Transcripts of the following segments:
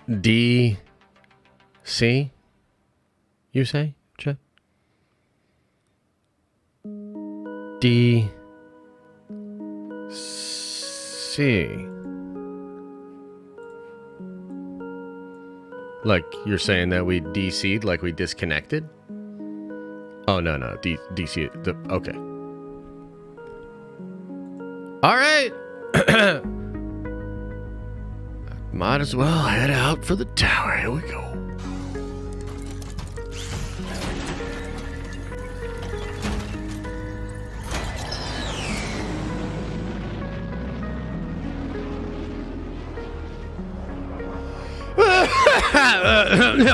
DC, you say, Chet? DC. Like you're saying that we DC'd, like we disconnected? Oh, no. DC. Okay. All right. Might as well head out for the tower. Here we go.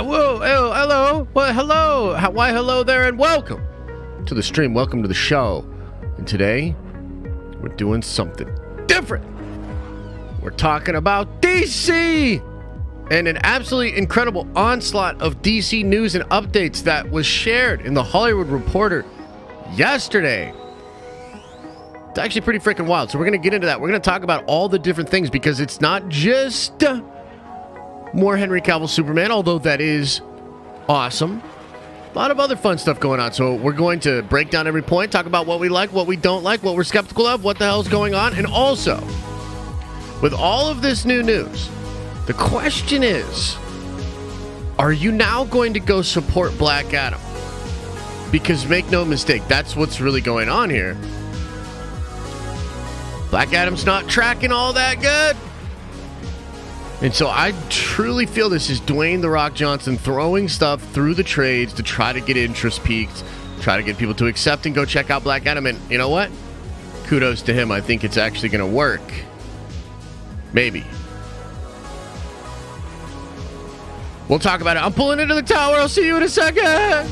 Whoa, hello. Well, hello. Why, hello there, and welcome to the stream. Welcome to the show. And today, we're doing something different. We're talking about DC and an absolutely incredible onslaught of DC news and updates that was shared in the Hollywood Reporter yesterday. It's actually pretty freaking wild. So we're going to get into that. We're going to talk about all the different things because it's not just more Henry Cavill Superman, although that is awesome. A lot of other fun stuff going on. So we're going to break down every point, talk about what we like, what we don't like, what we're skeptical of, what the hell's going on. And also, with all of this new news, the question is, are you now going to go support Black Adam? Because make no mistake, that's what's really going on here. Black Adam's not tracking all that good. And so I truly feel this is Dwayne "The Rock" Johnson throwing stuff through the trades to try to get interest peaked, try to get people to accept and go check out Black Adam. And you know what? Kudos to him. I think it's actually going to work. Maybe. We'll talk about it. I'm pulling into the tower. I'll see you in a second.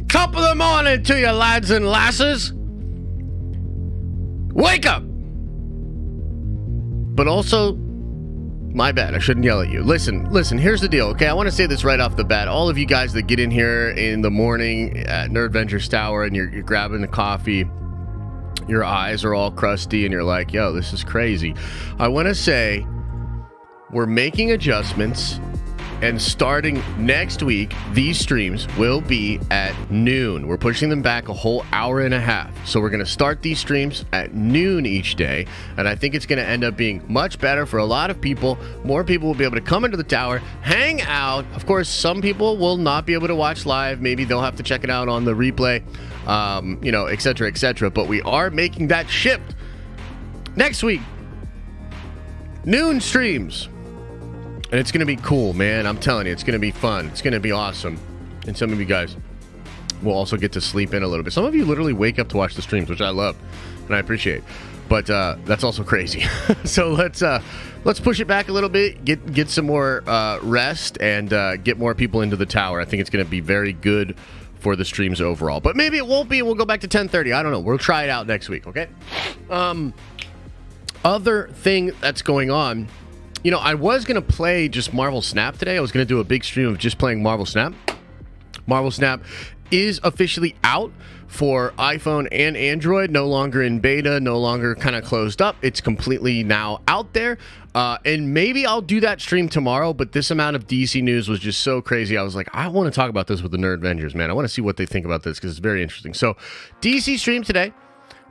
Top of the morning to you, lads and lasses. Wake up. But also, my bad, I shouldn't yell at you. Listen, here's the deal, okay? I want to say this right off the bat. All of you guys that get in here in the morning at Nerd Ventures Tower and you're grabbing the coffee, your eyes are all crusty and you're like, yo, this is crazy. I want to say we're making adjustments, and starting next week, these streams will be at noon. We're pushing them back a whole hour and a half. So we're going to start these streams at noon each day. And I think it's going to end up being much better for a lot of people. More people will be able to come into the tower, hang out. Of course, some people will not be able to watch live. Maybe they'll have to check it out on the replay, et cetera, et cetera. But we are making that shift. Next week, noon streams. And it's going to be cool, man. I'm telling you, it's going to be fun. It's going to be awesome. And some of you guys will also get to sleep in a little bit. Some of you literally wake up to watch the streams, which I love and I appreciate. But that's also crazy. So let's push it back a little bit, get some more rest, and get more people into the tower. I think it's going to be very good for the streams overall. But maybe it won't be, and we'll go back to 10:30. I don't know. We'll try it out next week, okay? Other thing that's going on, you know, I was going to play just Marvel Snap today. I was going to do a big stream of just playing Marvel Snap. Marvel Snap is officially out for iPhone and Android, no longer in beta, no longer kind of closed up. It's completely now out there. And maybe I'll do that stream tomorrow, but this amount of DC news was just so crazy. I was like, I want to talk about this with the Nerd Vengers, man. I want to see what they think about this because it's very interesting. So DC stream today.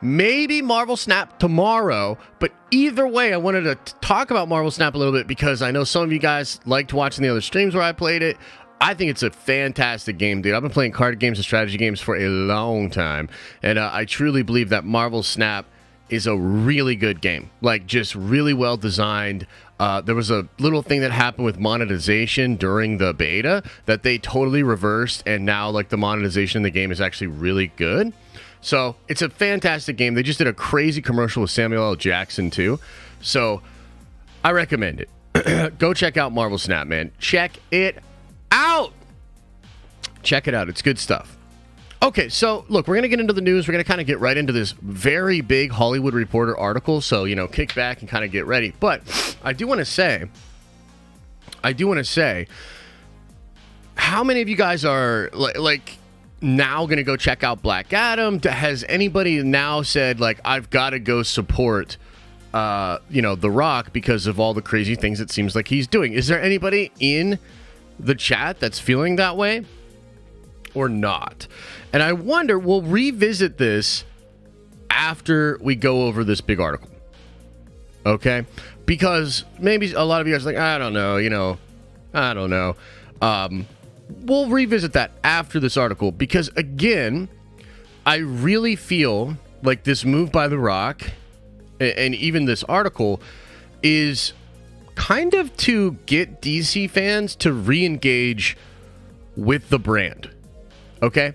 Maybe Marvel Snap tomorrow, but either way, I wanted to talk about Marvel Snap a little bit because I know some of you guys liked watching the other streams where I played it. I think it's a fantastic game, dude. I've been playing card games and strategy games for a long time, and I truly believe that Marvel Snap is a really good game, like just really well designed. There was a little thing that happened with monetization during the beta that they totally reversed, and now like the monetization in the game is actually really good. So it's a fantastic game. They just did a crazy commercial with Samuel L. Jackson too. So I recommend it. Go check out Marvel Snap, man. Check it out. Check it out. It's good stuff. Okay, so look, we're going to get into the news. We're going to kind of get right into this very big Hollywood Reporter article. So, kick back and kind of get ready. But I do want to say, how many of you guys are like now going to go check out Black Adam? Has anybody now said, like, I've got to go support, The Rock because of all the crazy things it seems like he's doing? Is there anybody in the chat that's feeling that way or not? And I wonder, we'll revisit this after we go over this big article. Okay? Because maybe a lot of you guys are like, I don't know, I don't know. We'll revisit that after this article because, again, I really feel like this move by The Rock and even this article is kind of to get DC fans to re-engage with the brand. Okay?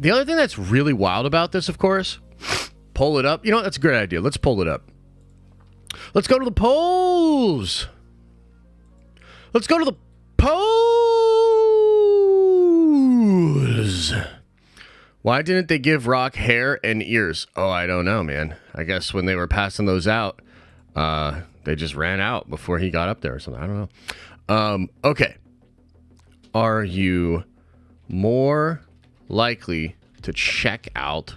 The other thing that's really wild about this, of course, pull it up. That's a great idea. Let's pull it up. Let's go to the polls. Let's go to the polls. Why didn't they give Rock hair and ears? Oh, I don't know, man. I guess when they were passing those out, they just ran out before he got up there or something. I don't know. Okay. Are you more likely to check out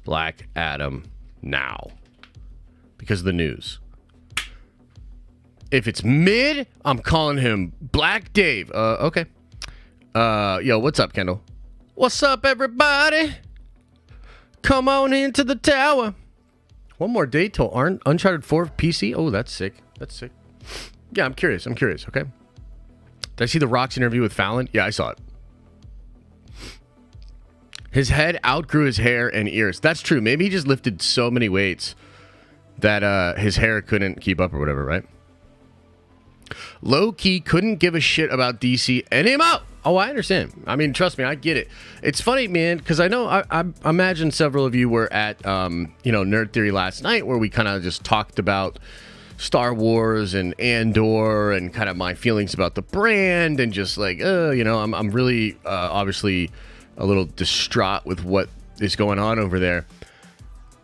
Black Adam now because of the news? If it's mid, I'm calling him Black Dave. Okay. Yo, what's up, Kendall? What's up, everybody? Come on into the tower. One more day till Uncharted 4 PC. Oh, that's sick. Yeah, I'm curious. Okay. Did I see The Rock's interview with Fallon? Yeah, I saw it. His head outgrew his hair and ears. That's true. Maybe he just lifted so many weights that his hair couldn't keep up or whatever, right? Low-key couldn't give a shit about DC and him out. Oh, I understand. I mean, trust me, I get it. It's funny, man, because I know I imagine several of you were at Nerd Theory last night where we kind of just talked about Star Wars and Andor and kind of my feelings about the brand and just like, I'm really obviously a little distraught with what is going on over there.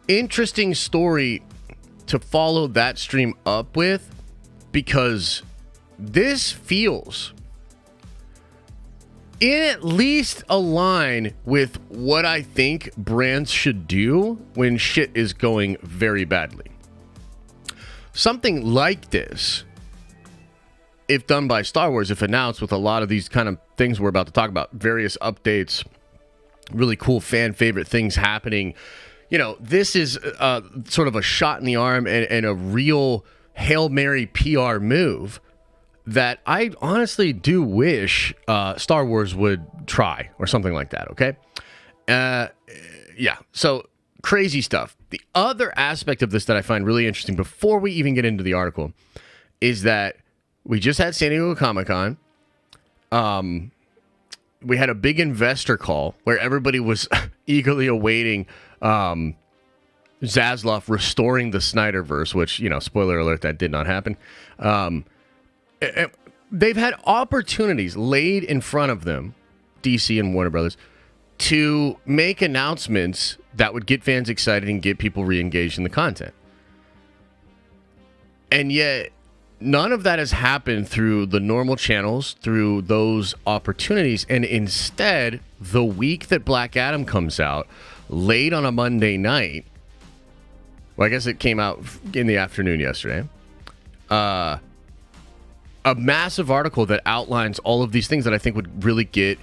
Interesting story to follow that stream up with, because this feels in at least a line with what I think brands should do when shit is going very badly. Something like this, if done by Star Wars, if announced with a lot of these kind of things we're about to talk about, various updates, really cool fan favorite things happening. This is sort of a shot in the arm and a real Hail Mary PR move that I honestly do wish Star Wars would try or something like that, okay? Yeah, so crazy stuff. The other aspect of this that I find really interesting before we even get into the article is that we just had San Diego Comic-Con. We had a big investor call where everybody was eagerly awaiting Zaslav restoring the Snyderverse, which, spoiler alert, that did not happen. They've had opportunities laid in front of them, DC and Warner Brothers, to make announcements that would get fans excited and get people re-engaged in the content. And yet, none of that has happened through the normal channels, through those opportunities. And instead, the week that Black Adam comes out, late on a Monday night, well, I guess it came out in the afternoon yesterday, a massive article that outlines all of these things that I think would really get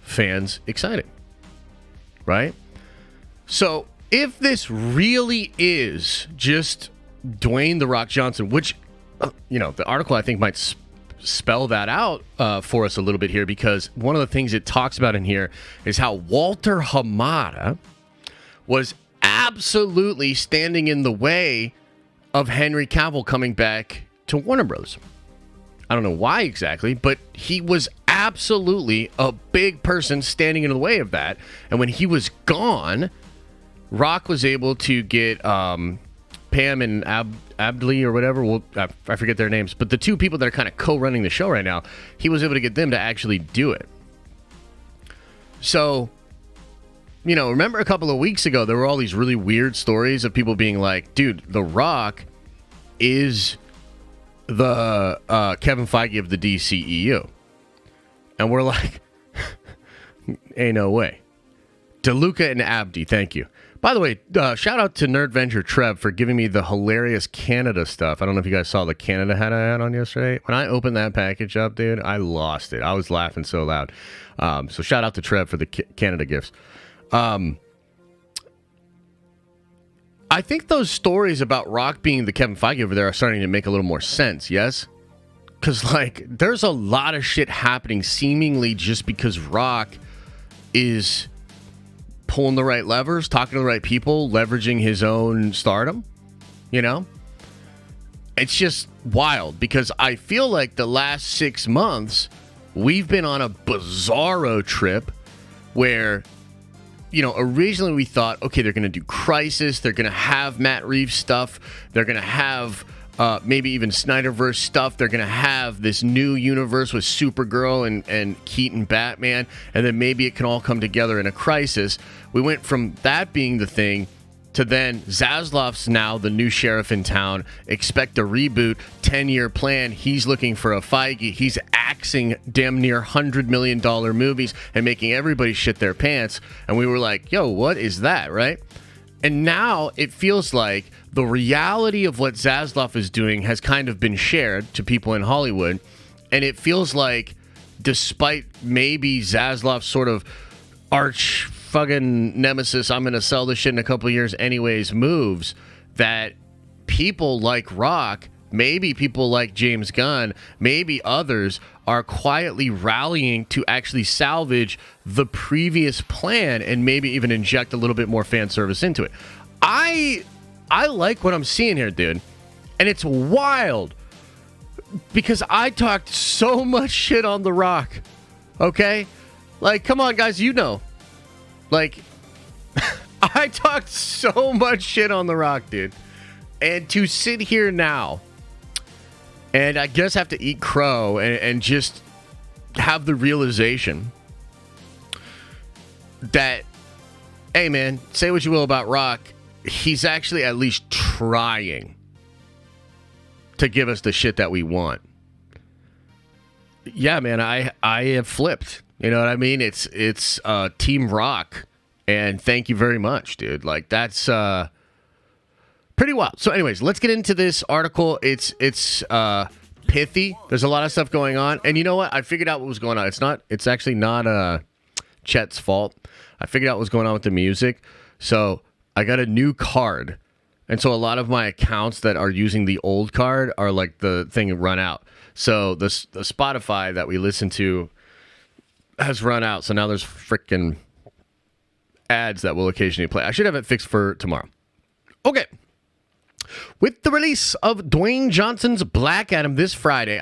fans excited, right? So if this really is just Dwayne "The Rock" Johnson, which, the article I think might spell that out for us a little bit here, because one of the things it talks about in here is how Walter Hamada was absolutely standing in the way of Henry Cavill coming back to Warner Bros. I don't know why exactly, but he was absolutely a big person standing in the way of that. And when he was gone, Rock was able to get Pam and Abdley or whatever. Well, I forget their names, but the two people that are kind of co-running the show right now, he was able to get them to actually do it. So remember a couple of weeks ago, there were all these really weird stories of people being like, dude, The Rock is the Kevin Feige of the DCEU. And we're like, ain't no way. DeLuca and Abdi, thank you. By the way, shout out to Nerd Venture Trev for giving me the hilarious Canada stuff. I don't know if you guys saw the Canada hat I had on yesterday. When I opened that package up, dude, I lost it. I was laughing so loud. So shout out to Trev for the Canada gifts. I think those stories about Rock being the Kevin Feige over there are starting to make a little more sense, yes? Because, there's a lot of shit happening seemingly just because Rock is pulling the right levers, talking to the right people, leveraging his own stardom, It's just wild because I feel like the last 6 months, we've been on a bizarro trip where, originally we thought, okay, they're going to do Crisis, they're going to have Matt Reeves stuff, they're going to have maybe even Snyderverse stuff. They're going to have this new universe with Supergirl and Keaton Batman, and then maybe it can all come together in a Crisis. We went from that being the thing to then Zaslav's now the new sheriff in town. Expect a reboot, 10-year plan. He's looking for a Feige. He's axing damn near $100 million movies and making everybody shit their pants. And we were like, yo, what is that, right? And now it feels like the reality of what Zaslav is doing has kind of been shared to people in Hollywood. And it feels like despite maybe Zaslav's sort of arch fucking nemesis, I'm going to sell this shit in a couple of years anyways, moves, that people like Rock, maybe people like James Gunn, maybe others are quietly rallying to actually salvage the previous plan and maybe even inject a little bit more fan service into it. I like what I'm seeing here, dude. And it's wild because I talked so much shit on The Rock. Okay? Come on, guys, I talked so much shit on The Rock, dude. And to sit here now and I guess have to eat crow and just have the realization that, hey, man, say what you will about Rock, he's actually at least trying to give us the shit that we want. Yeah, man, I have flipped. You know what I mean? It's Team Rock, and thank you very much, dude. That's pretty wild. So anyways, let's get into this article. It's pithy. There's a lot of stuff going on. And you know what? I figured out what was going on. It's actually not Chet's fault. I figured out what was going on with the music. So I got a new card. And so a lot of my accounts that are using the old card are the thing run out. So the Spotify that we listen to has run out. So now there's freaking ads that will occasionally play. I should have it fixed for tomorrow. Okay. With the release of Dwayne Johnson's Black Adam this Friday,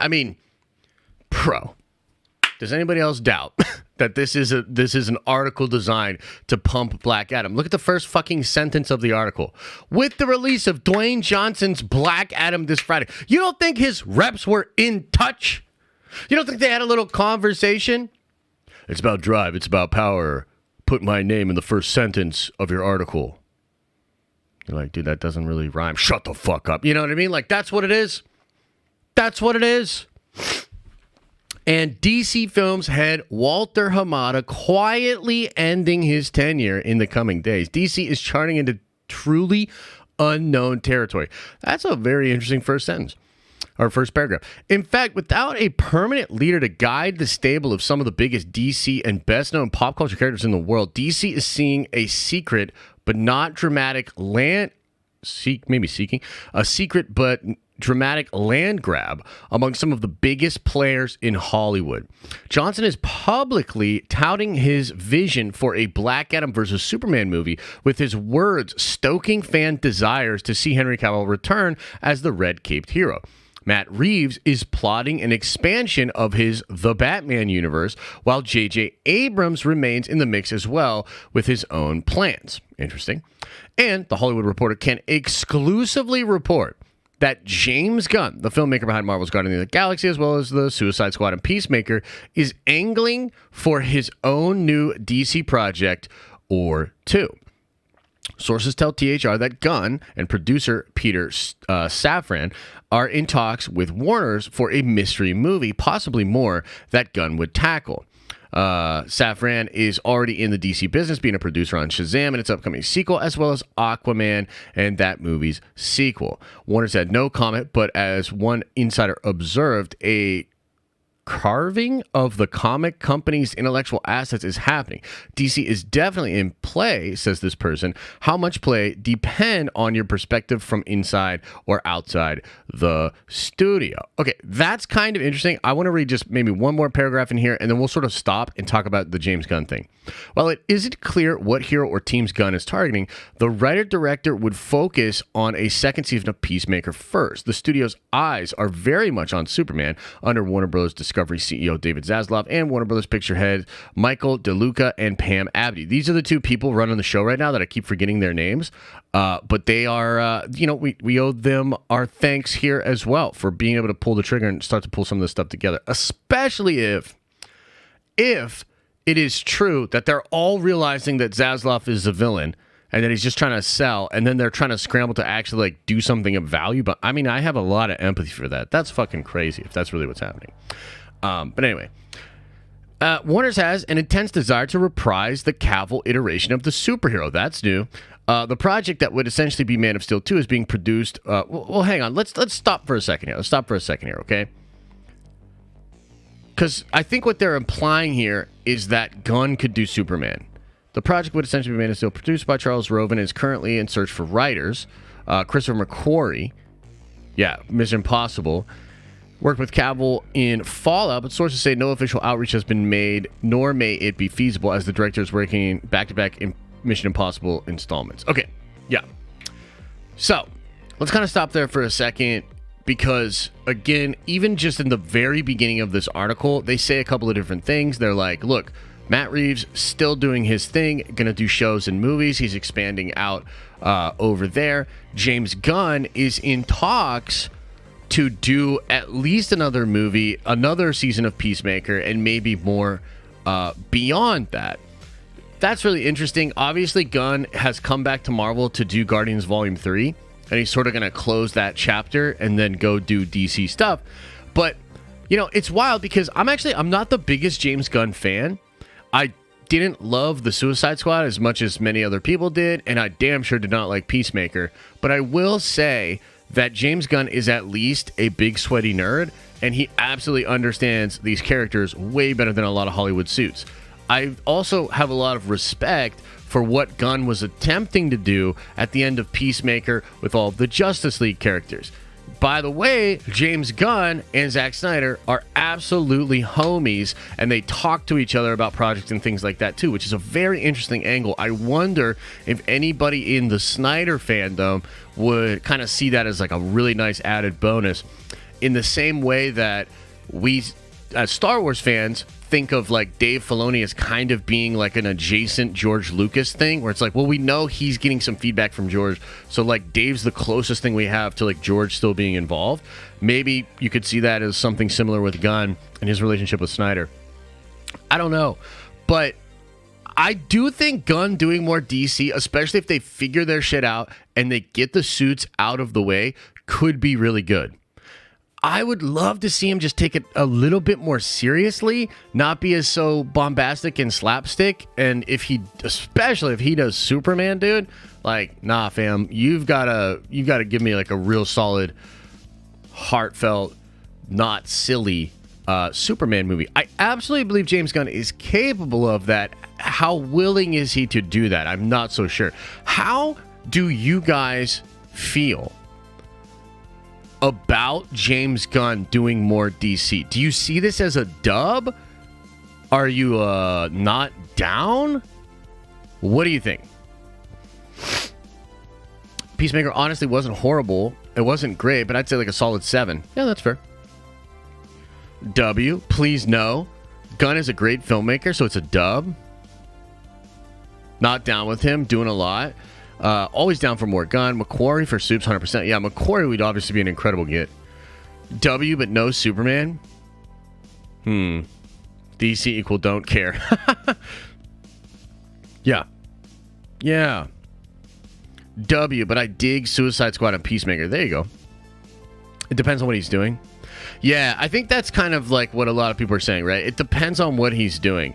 does anybody else doubt that this is an article designed to pump Black Adam? Look at the first fucking sentence of the article. With the release of Dwayne Johnson's Black Adam this Friday. You don't think his reps were in touch? You don't think they had a little conversation? It's about drive. It's about power. Put my name in the first sentence of your article. You're like, dude, that doesn't really rhyme. Shut the fuck up. You know what I mean? That's what it is. That's what it is. And DC Films head Walter Hamada quietly ending his tenure in the coming days. DC is charting into truly unknown territory. That's a very interesting first sentence. Our first paragraph. In fact, without a permanent leader to guide the stable of some of the biggest DC and best-known pop culture characters in the world, DC is seeing a secret but not dramatic land grab among some of the biggest players in Hollywood. Johnson is publicly touting his vision for a Black Adam versus Superman movie, with his words stoking fan desires to see Henry Cavill return as the red-caped hero. Matt Reeves is plotting an expansion of his The Batman universe, while J.J. Abrams remains in the mix as well with his own plans. Interesting. And The Hollywood Reporter can exclusively report that James Gunn, the filmmaker behind Marvel's Guardians of the Galaxy, as well as the Suicide Squad and Peacemaker, is angling for his own new DC project or two. Sources tell THR that Gunn and producer Peter Safran are in talks with Warner's for a mystery movie, possibly more, that Gunn would tackle. Safran is already in the DC business, being a producer on Shazam and its upcoming sequel, as well as Aquaman and that movie's sequel. Warner's had no comment, but as one insider observed, a carving of the comic company's intellectual assets is happening. DC is definitely in play, says this person. How much play depend on your perspective from inside or outside the studio. Okay, that's kind of interesting. I want to read just maybe one more paragraph in here, and then we'll sort of stop and talk about the James Gunn thing. While it isn't clear what hero or teams Gunn is targeting, the writer-director would focus on a second season of Peacemaker first. The studio's eyes are very much on Superman under Warner Bros. Discovery CEO David Zaslav and Warner Bros. Picture head Michael DeLuca and Pam Abdi. These are the two people running the show right now that I keep forgetting their names, but they are, we owe them our thanks here as well for being able to pull the trigger and start to pull some of this stuff together, especially if it is true that they're all realizing that Zaslav is a villain and that he's just trying to sell, and then they're trying to scramble to actually like do something of value. But I mean, I have a lot of empathy for that. That's fucking crazy if that's really what's happening. But anyway, Warner's has an intense desire to reprise the Cavill iteration of the superhero. That's new. The project that would essentially be Man of Steel 2 is being produced. Well, hang on. Let's stop for a second here. Let's stop for a second here, okay? Because I think what they're implying here is that Gunn could do Superman. The project would essentially be Man of Steel, produced by Charles Roven, and is currently in search for writers. Christopher McQuarrie, Mission Impossible, worked with Cavill in Fallout, but sources say no official outreach has been made, nor may it be feasible, as the director is working back-to-back in Mission Impossible installments. Okay, yeah. So, let's kind of stop there for a second, because, again, even just in the very beginning of this article, they say a couple of different things. They're like, look, Matt Reeves still doing his thing, gonna do shows and movies. He's expanding out over there. James Gunn is in talks to do at least another movie, another season of Peacemaker, and maybe more beyond that. That's really interesting. Obviously, Gunn has come back to Marvel to do Guardians Volume 3, and he's sort of going to close that chapter and then go do DC stuff. But, it's wild because I'm not the biggest James Gunn fan. I didn't love the Suicide Squad as much as many other people did, and I damn sure did not like Peacemaker. But I will say that James Gunn is at least a big sweaty nerd, and he absolutely understands these characters way better than a lot of Hollywood suits. I also have a lot of respect for what Gunn was attempting to do at the end of Peacemaker with all of the Justice League characters. By the way, James Gunn and Zack Snyder are absolutely homies, and they talk to each other about projects and things like that too, which is a very interesting angle. I wonder if anybody in the Snyder fandom would kind of see that as like a really nice added bonus, in the same way that we, as Star Wars fans, think of like Dave Filoni as kind of being like an adjacent George Lucas thing, where it's like, well, we know he's getting some feedback from George, so like Dave's the closest thing we have to like George still being involved. Maybe you could see that as something similar with Gunn and his relationship with Snyder. I don't know, but I do think Gunn doing more DC, especially if they figure their shit out and they get the suits out of the way, could be really good. I would love to see him just take it a little bit more seriously, not be as so bombastic and slapstick. And especially if he does Superman, dude, like, nah, fam, you've got to give me like a real solid, heartfelt, not silly Superman movie. I absolutely believe James Gunn is capable of that. How willing is he to do that? I'm not so sure. How do you guys feel about James Gunn doing more DC? Do you see this as a dub? Are you not down? What do you think? Peacemaker honestly wasn't horrible. It wasn't great, but I'd say like a solid 7. Yeah, that's fair. W, please no. Gunn is a great filmmaker, so it's a dub. Not down with him, doing a lot. Always down for more Gunn. McQuarrie for Soups, 100%. Yeah, McQuarrie would obviously be an incredible get. W, but no Superman. DC equal don't care. Yeah. Yeah. W, but I dig Suicide Squad and Peacemaker. There you go. It depends on what he's doing. Yeah, I think that's kind of like what a lot of people are saying, right? It depends on what he's doing.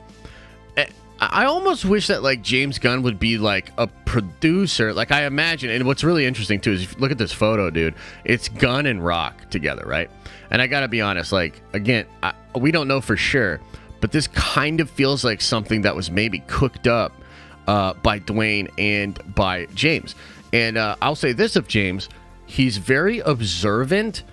I almost wish that like James Gunn would be like a producer. Like I imagine, and what's really interesting too is if you look at this photo, dude, it's Gunn and Rock together, right? And I gotta be honest, like again, we don't know for sure, but this kind of feels like something that was maybe cooked up by Dwayne and by James. And I'll say this of James, he's very observant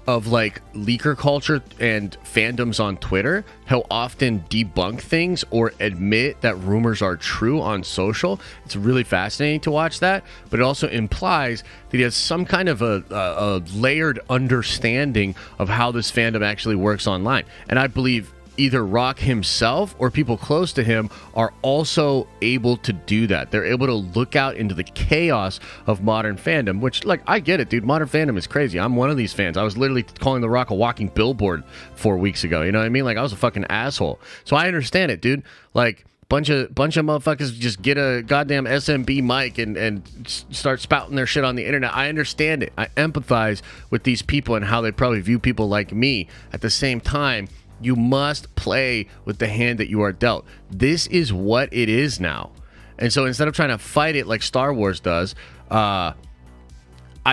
of like leaker culture and fandoms on Twitter. He'll often debunk things or admit that rumors are true on social. It's really fascinating to watch that, but it also implies that he has some kind of a layered understanding of how this fandom actually works online. And I believe either Rock himself or people close to him are also able to do that. They're able to look out into the chaos of modern fandom, which, like, I get it, dude. Modern fandom is crazy. I'm one of these fans. I was literally calling The Rock a walking billboard 4 weeks ago. You know what I mean? Like, I was a fucking asshole. So I understand it, dude. Like, bunch of motherfuckers just get a goddamn SMB mic and start spouting their shit on the internet. I understand it. I empathize with these people and how they probably view people like me. At the same time, you must play with the hand that you are dealt. This is what it is now. And so instead of trying to fight it like Star Wars does, I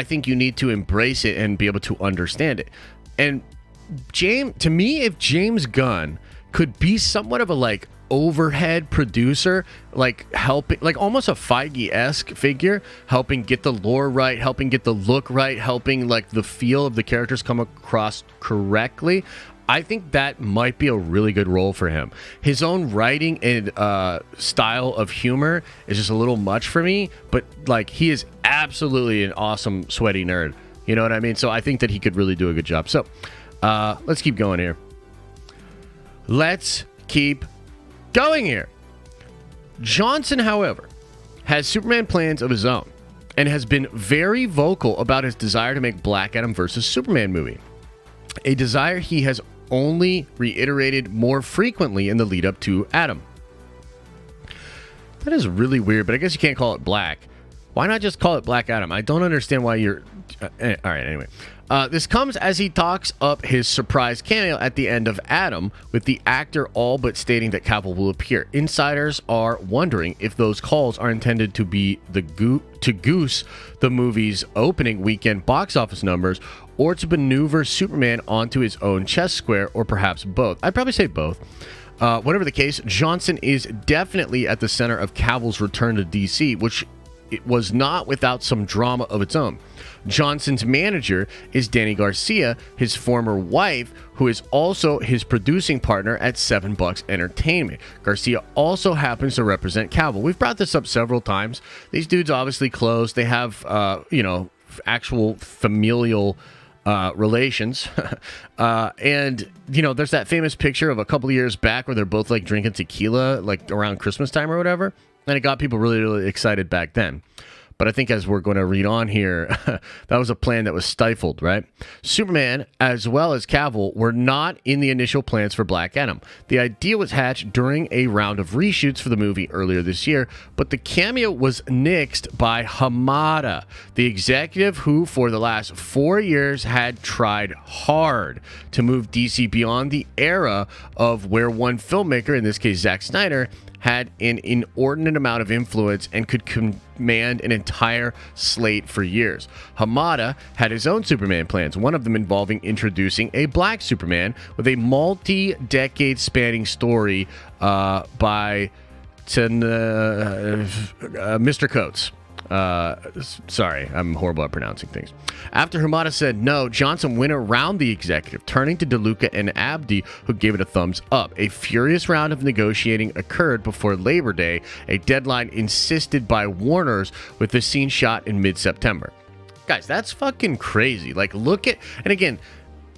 think you need to embrace it and be able to understand it. And to me, if James Gunn could be somewhat of a like overhead producer, like helping, like almost a Feige-esque figure, helping get the lore right, helping get the look right, helping like the feel of the characters come across correctly, I think that might be a really good role for him. His own writing and style of humor is just a little much for me, but like he is absolutely an awesome sweaty nerd. You know what I mean? So I think that he could really do a good job. So let's keep going here. Let's keep going here. Johnson, however, has Superman plans of his own and has been very vocal about his desire to make Black Adam versus Superman movie. A desire he has only reiterated more frequently in the lead up to Adam. That is really weird, but I guess you can't call it Black. Why not just call it Black Adam? I don't understand why you're... all right, anyway. This comes as he talks up his surprise cameo at the end of Adam, with the actor all but stating that Cavill will appear. Insiders are wondering if those calls are intended to be to goose the movie's opening weekend box office numbers, or to maneuver Superman onto his own chess square, or perhaps both. I'd probably say both. Whatever the case, Johnson is definitely at the center of Cavill's return to DC, which it was not without some drama of its own. Johnson's manager is Danny Garcia, his former wife, who is also his producing partner at 7 Bucks Entertainment. Garcia also happens to represent Cavill. We've brought this up several times. These dudes obviously close. They have, actual familial relations. And, there's that famous picture of a couple of years back where they're both like drinking tequila, like around Christmas time or whatever. And it got people really, really excited back then. But I think as we're going to read on here, that was a plan that was stifled, right? Superman, as well as Cavill, were not in the initial plans for Black Adam. The idea was hatched during a round of reshoots for the movie earlier this year, but the cameo was nixed by Hamada, the executive who, for the last 4 years, had tried hard to move DC beyond the era of where one filmmaker, in this case Zack Snyder, had an inordinate amount of influence and could command an entire slate for years. Hamada had his own Superman plans, one of them involving introducing a black Superman with a multi-decade spanning story by Mr. Coates. Sorry, I'm horrible at pronouncing things. After Hamada said no, Johnson went around the executive, turning to DeLuca and Abdi, who gave it a thumbs up. A furious round of negotiating occurred before Labor Day, a deadline insisted by Warner's, with the scene shot in mid-September. Guys, that's fucking crazy. Like, look at... And again,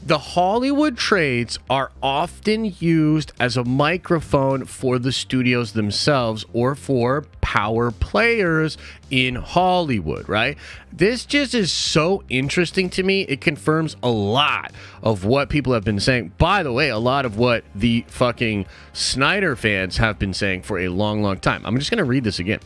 the Hollywood trades are often used as a microphone for the studios themselves or for power players in Hollywood, right? This just is so interesting to me. It confirms a lot of what people have been saying. By the way, a lot of what the fucking Snyder fans have been saying for a long, long time. I'm just going to read this again.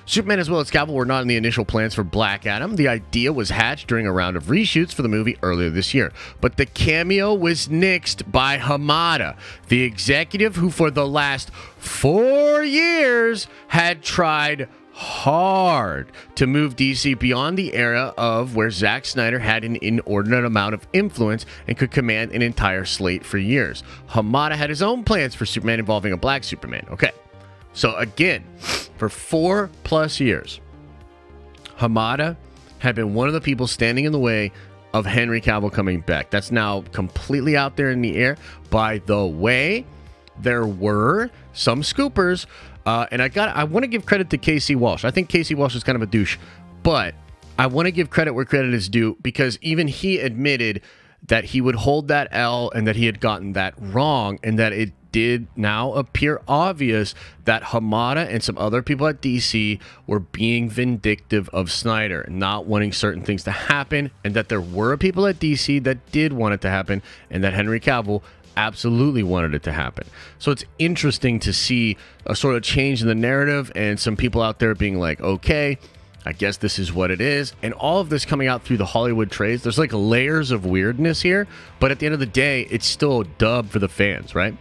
Superman as well as Cavill were not in the initial plans for Black Adam. The idea was hatched during a round of reshoots for the movie earlier this year. But the cameo was nixed by Hamada, the executive who for the last 4 years had tried hard to move DC beyond the era of where Zack Snyder had an inordinate amount of influence and could command an entire slate for years. Hamada had his own plans for Superman involving a black Superman. Okay. So again, for 4+ years, Hamada had been one of the people standing in the way of Henry Cavill coming back. That's now completely out there in the air. By the way, there were some scoopers, and I want to give credit to Casey Walsh. I think Casey Walsh is kind of a douche, but I want to give credit where credit is due because even he admitted that he would hold that L and that he had gotten that wrong and that it did now appear obvious that Hamada and some other people at DC were being vindictive of Snyder, not wanting certain things to happen, and that there were people at DC that did want it to happen, and that Henry Cavill absolutely wanted it to happen. So it's interesting to see a sort of change in the narrative and some people out there being like, okay, I guess this is what it is. And all of this coming out through the Hollywood trades. There's like layers of weirdness here, but at the end of the day, it's still a dub for the fans, right?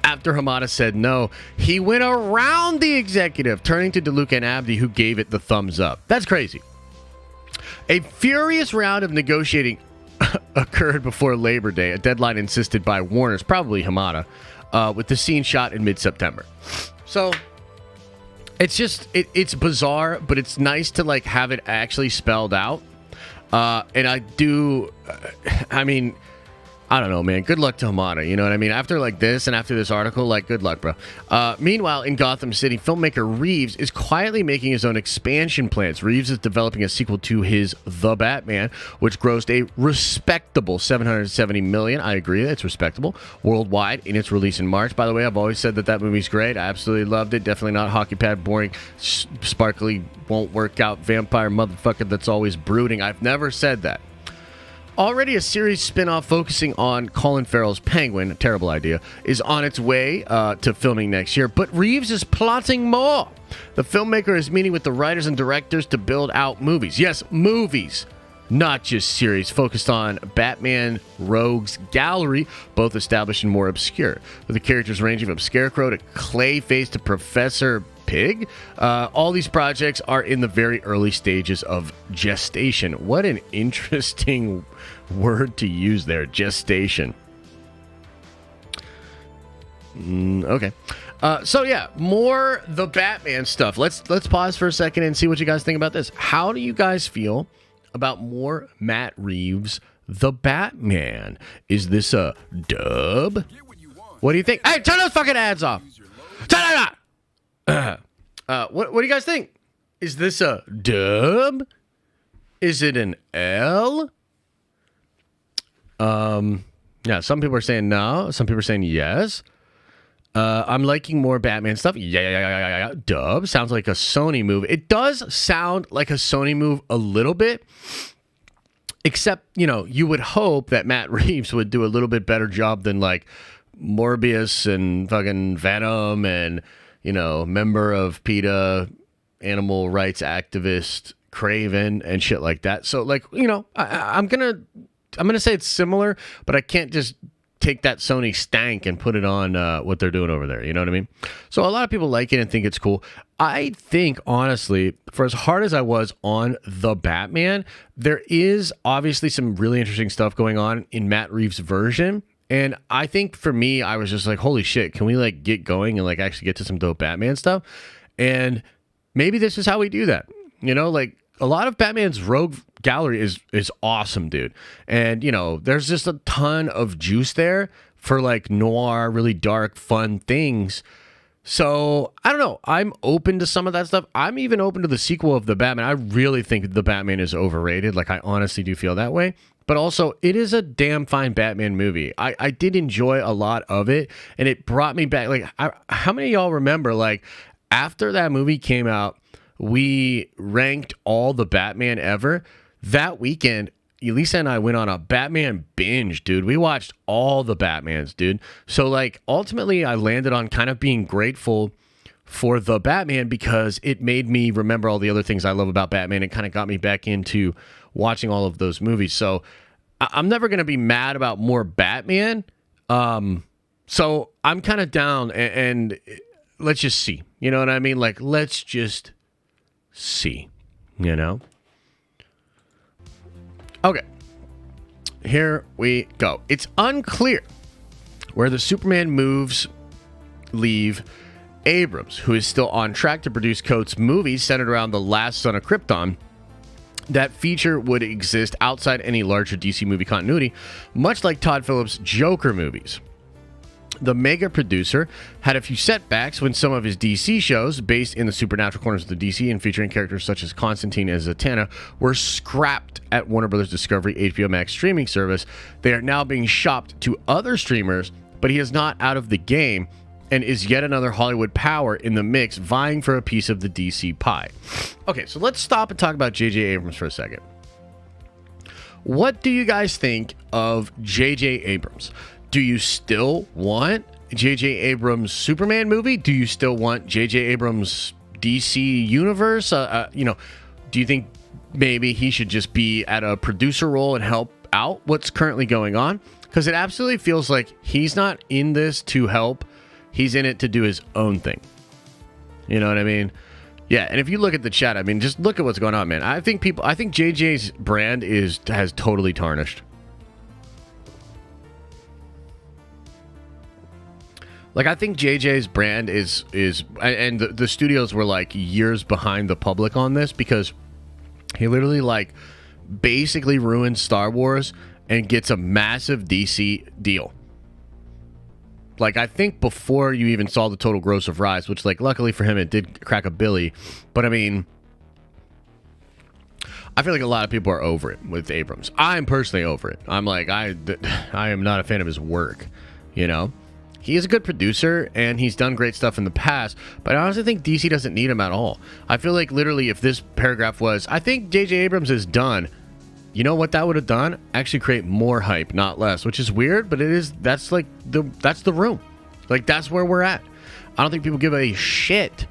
After Hamada said no, he went around the executive, turning to DeLuca and Abdi, who gave it the thumbs up. That's crazy. A furious round of negotiating occurred before Labor Day, a deadline insisted by Warner's, probably Hamada, with the scene shot in mid-September. So it's just, it's bizarre, but it's nice to like have it actually spelled out. And I mean, I don't know, man. Good luck to Hamada. You know what I mean? After like this and after this article, like, good luck, bro. Meanwhile, in Gotham City, filmmaker Reeves is quietly making his own expansion plans. Reeves is developing a sequel to his The Batman, which grossed a respectable $770 million. I agree, it's respectable worldwide in its release in March. By the way, I've always said that movie's great. I absolutely loved it. Definitely not hockey pad boring, sparkly, won't work out vampire motherfucker that's always brooding. I've never said that. Already a series spin-off focusing on Colin Farrell's Penguin, a terrible idea, is on its way to filming next year, but Reeves is plotting more. The filmmaker is meeting with the writers and directors to build out movies. Yes, movies, not just series, focused on Batman Rogues Gallery, both established and more obscure, with the characters ranging from Scarecrow to Clayface to Professor Pig. All these projects are in the very early stages of gestation. What an interesting word to use there, gestation. Okay. So yeah, more The Batman stuff. Let's pause for a second and see what you guys think about this. How do you guys feel about more Matt Reeves The Batman? Is this a dub? What do you think? Hey, turn those fucking ads off. Turn it off. What do you guys think? Is this a dub? Is it an L? Yeah, some people are saying no. Some people are saying yes. I'm liking more Batman stuff. Yeah. Dub. Sounds like a Sony move. It does sound like a Sony move a little bit. Except, you would hope that Matt Reeves would do a little bit better job than like Morbius and fucking Venom and member of PETA, animal rights activist Craven and shit like that. So like, I'm gonna say it's similar, but I can't just take that Sony stank and put it on what they're doing over there. You know what I mean? So a lot of people like it and think it's cool. I think, honestly, for as hard as I was on The Batman, there is obviously some really interesting stuff going on in Matt Reeves' version. And I think for me, I was just like, holy shit, can we like get going and like actually get to some dope Batman stuff? And maybe this is how we do that. Like a lot of Batman's rogue gallery is awesome, dude. And, there's just a ton of juice there for like noir, really dark, fun things. So I don't know. I'm open to some of that stuff. I'm even open to the sequel of The Batman. I really think The Batman is overrated. Like I honestly do feel that way. But also, it is a damn fine Batman movie. I did enjoy a lot of it, and it brought me back. Like, how many of y'all remember, like, after that movie came out, we ranked all the Batman ever? That weekend, Elisa and I went on a Batman binge, dude. We watched all the Batmans, dude. So, like, ultimately, I landed on kind of being grateful for the Batman because it made me remember all the other things I love about Batman and kind of got me back into watching all of those movies. So I'm never going to be mad about more Batman. So I'm kind of down and let's just see. You know what I mean? Like, let's just see, you know? Okay. Here we go. It's unclear where the Superman moves leave Abrams, who is still on track to produce Coates' movies centered around the last son of Krypton. That feature would exist outside any larger DC movie continuity, much like Todd Phillips' Joker movies. The mega producer had a few setbacks when some of his DC shows, based in the supernatural corners of the DC and featuring characters such as Constantine and Zatanna, were scrapped at Warner Bros. Discovery HBO Max streaming service. They are now being shopped to other streamers, but he is not out of the game and is yet another Hollywood power in the mix, vying for a piece of the DC pie. Okay, so let's stop and talk about J.J. Abrams for a second. What do you guys think of J.J. Abrams? Do you still want J.J. Abrams' Superman movie? Do you still want J.J. Abrams' DC universe? Do you think maybe he should just be at a producer role and help out what's currently going on? Because it absolutely feels like he's not in this to help. He's in it to do his own thing. You know what I mean? Yeah, and if you look at the chat, I mean, just look at what's going on, man. I think JJ's brand has totally tarnished. Like, I think JJ's brand is and the studios were like years behind the public on this because he literally like basically ruined Star Wars and gets a massive DC deal. Like, I think before you even saw the total gross of Rise, which, like, luckily for him, it did crack a billy. But, I mean, I feel like a lot of people are over it with Abrams. I'm personally over it. I'm like, I am not a fan of his work, you know? He is a good producer, and he's done great stuff in the past, but I honestly think DC doesn't need him at all. I feel like, literally, if this paragraph was, I think J.J. Abrams is done, you know what that would have done? Actually create more hype, not less, which is weird, but that's the room. Like, that's where we're at. I don't think people give a shit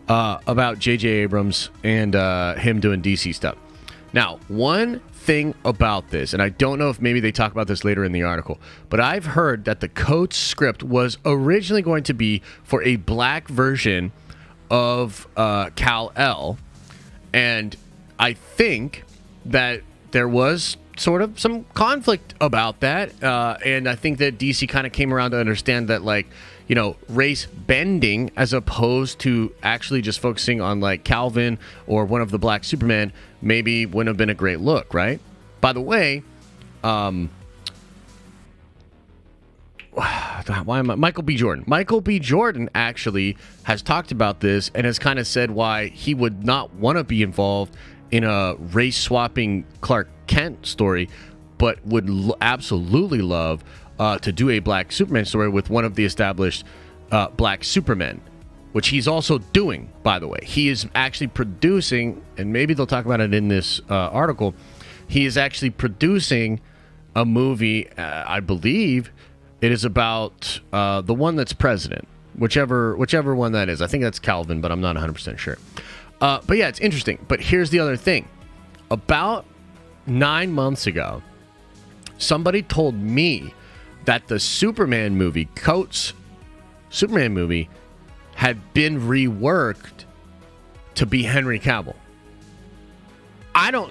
about J.J. Abrams and him doing DC stuff. Now, one thing about this, and I don't know if maybe they talk about this later in the article, but I've heard that the Coates script was originally going to be for a black version of Kal-El, and I think that there was sort of some conflict about that, and I think that DC kind of came around to understand that, like, you know, race bending as opposed to actually just focusing on, like, Calvin or one of the black Superman maybe wouldn't have been a great look, right? By the way, Michael B. Jordan. Michael B. Jordan actually has talked about this and has kind of said why he would not want to be involved in a race-swapping Clark Kent story, but would absolutely love to do a black Superman story with one of the established black Supermen, which he's also doing, by the way. He is actually producing, and maybe they'll talk about it in this article, he is actually producing a movie, I believe it is about the one that's president, whichever one that is. I think that's Calvin, but I'm not 100% sure. But yeah, it's interesting. But here's the other thing. About 9 months ago, somebody told me that the Superman movie, Coates' Superman movie, had been reworked to be Henry Cavill.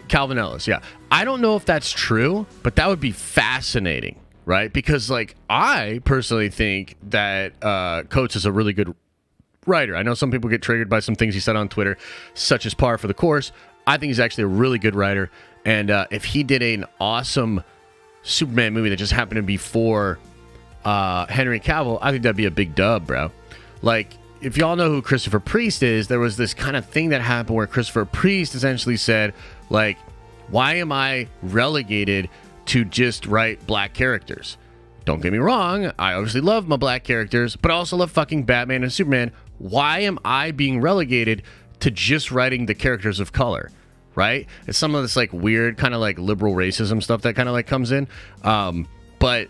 Calvin Ellis, yeah. I don't know if that's true, but that would be fascinating, right? Because, like, I personally think that Coates is a really good writer. I know some people get triggered by some things he said on Twitter, such as par for the course. I think he's actually a really good writer, and if he did an awesome Superman movie that just happened to be for Henry Cavill, I think that'd be a big dub, bro. Like, if y'all know who Christopher Priest is, there was this kind of thing that happened where Christopher Priest essentially said, like, why am I relegated to just write black characters? Don't get me wrong, I obviously love my black characters, but I also love fucking Batman and Superman. Why am I being relegated to just writing the characters of color, right? It's some of this, like, weird kind of, like, liberal racism stuff that kind of, like, comes in. But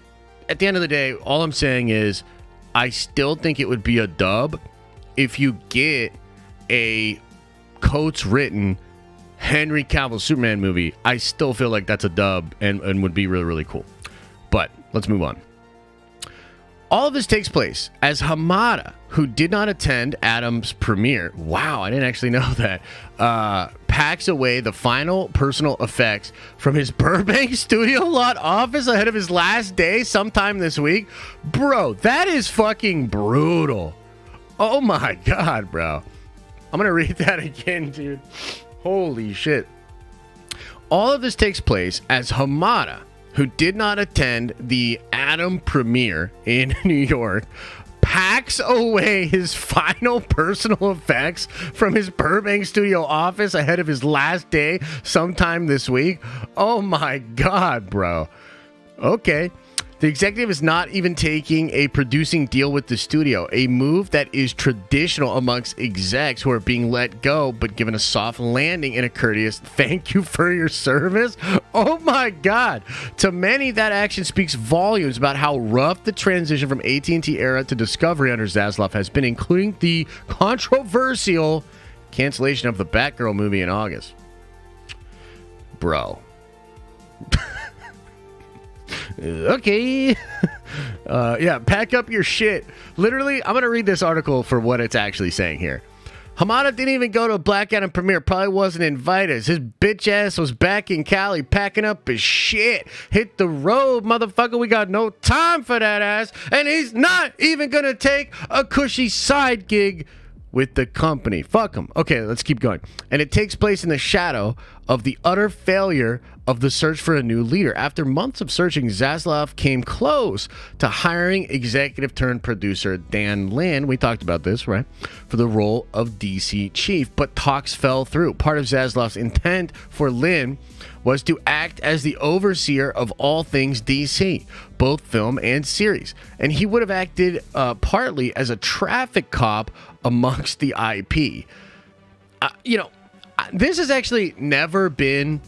at the end of the day, all I'm saying is I still think it would be a dub if you get a Coates written Henry Cavill Superman movie, I still feel like that's a dub and would be really, really cool. But let's move on. All of this takes place as Hamada, who did not attend Adam's premiere, wow, I didn't actually know that, packs away the final personal effects from his Burbank studio lot office ahead of his last day sometime this week. Bro, that is fucking brutal. Oh my God, bro. I'm going to read that again, dude. Holy shit. All of this takes place as Hamada, who did not attend the Adam premiere in New York, packs away his final personal effects from his Burbank studio office ahead of his last day sometime this week. Oh my God, bro. Okay. The executive is not even taking a producing deal with the studio, a move that is traditional amongst execs who are being let go but given a soft landing and a courteous thank you for your service. Oh my God. To many, that action speaks volumes about how rough the transition from AT&T era to Discovery under Zaslav has been, including the controversial cancellation of the Batgirl movie in August. Bro. Okay. Yeah, pack up your shit. Literally, I'm going to read this article for what it's actually saying here. Hamada didn't even go to a Black Adam premiere. Probably wasn't invited. His bitch ass was back in Cali packing up his shit. Hit the road, motherfucker. We got no time for that ass. And he's not even going to take a cushy side gig with the company. Fuck him. Okay, let's keep going. And it takes place in the shadow of the utter failure of the search for a new leader. After months of searching, Zaslav came close to hiring executive turned producer Dan Lin, we talked about this, right, for the role of DC chief, but talks fell through. Part of Zaslav's intent for Lin was to act as the overseer of all things DC, both film and series. And he would have acted partly as a traffic cop amongst the IP. This has actually never been...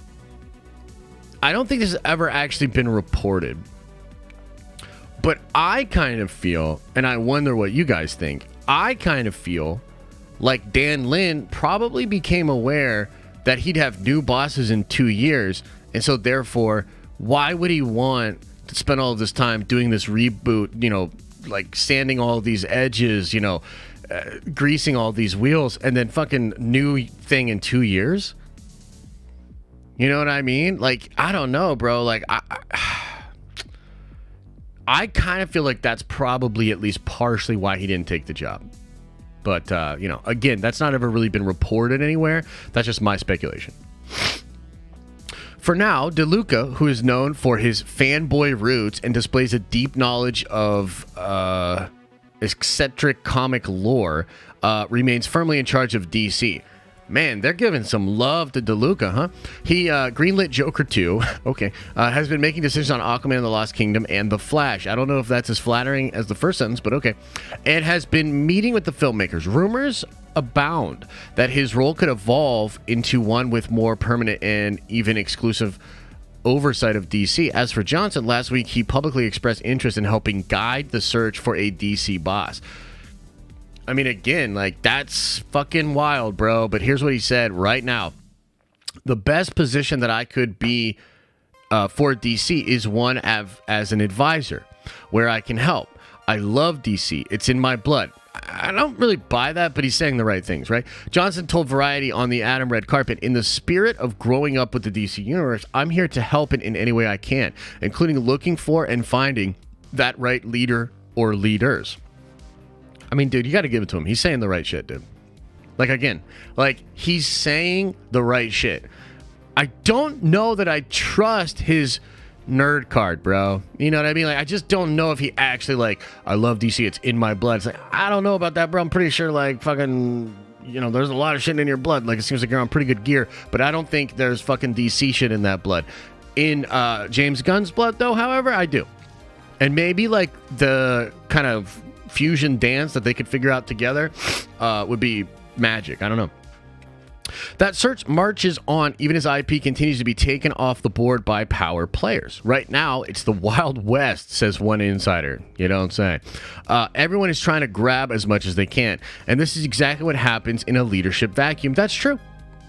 I don't think this has ever actually been reported. But I kind of feel, and I wonder what you guys think, I kind of feel like Dan Lin probably became aware that he'd have new bosses in 2 years. And so therefore, why would he want to spend all of this time doing this reboot, like sanding all these edges, greasing all these wheels, and then fucking new thing in 2 years? You know what I mean? Like, I don't know, bro. Like, I kind of feel like that's probably at least partially why he didn't take the job. But, again, that's not ever really been reported anywhere. That's just my speculation. For now, DeLuca, who is known for his fanboy roots and displays a deep knowledge of eccentric comic lore, remains firmly in charge of DC. Man, they're giving some love to DeLuca, huh? He greenlit Joker 2, okay, has been making decisions on Aquaman and the Lost Kingdom and The Flash. I don't know if that's as flattering as the first sentence, but okay. And has been meeting with the filmmakers. Rumors abound that his role could evolve into one with more permanent and even exclusive oversight of DC. As for Johnson, last week he publicly expressed interest in helping guide the search for a DC boss. I mean, again, like, that's fucking wild, bro. But here's what he said right now. The best position that I could be for DC is one as an advisor where I can help. I love DC. It's in my blood. I don't really buy that, but he's saying the right things, right? Johnson told Variety on the Adam red carpet, in the spirit of growing up with the DC universe, I'm here to help it in any way I can, including looking for and finding that right leader or leaders. I mean, dude, you got to give it to him. He's saying the right shit, dude. Like, again, like, he's saying the right shit. I don't know that I trust his nerd card, bro. You know what I mean? Like, I just don't know if he actually, like, I love DC. It's in my blood. It's like, I don't know about that, bro. I'm pretty sure, like, fucking, there's a lot of shit in your blood. Like, it seems like you're on pretty good gear. But I don't think there's fucking DC shit in that blood. In James Gunn's blood, though, however, I do. And maybe, like, the kind of fusion dance that they could figure out together would be magic. I don't know. That search marches on even as IP continues to be taken off the board by power players. Right now, it's the Wild West, says one insider. You know what I'm saying? Everyone is trying to grab as much as they can. And this is exactly what happens in a leadership vacuum. That's true.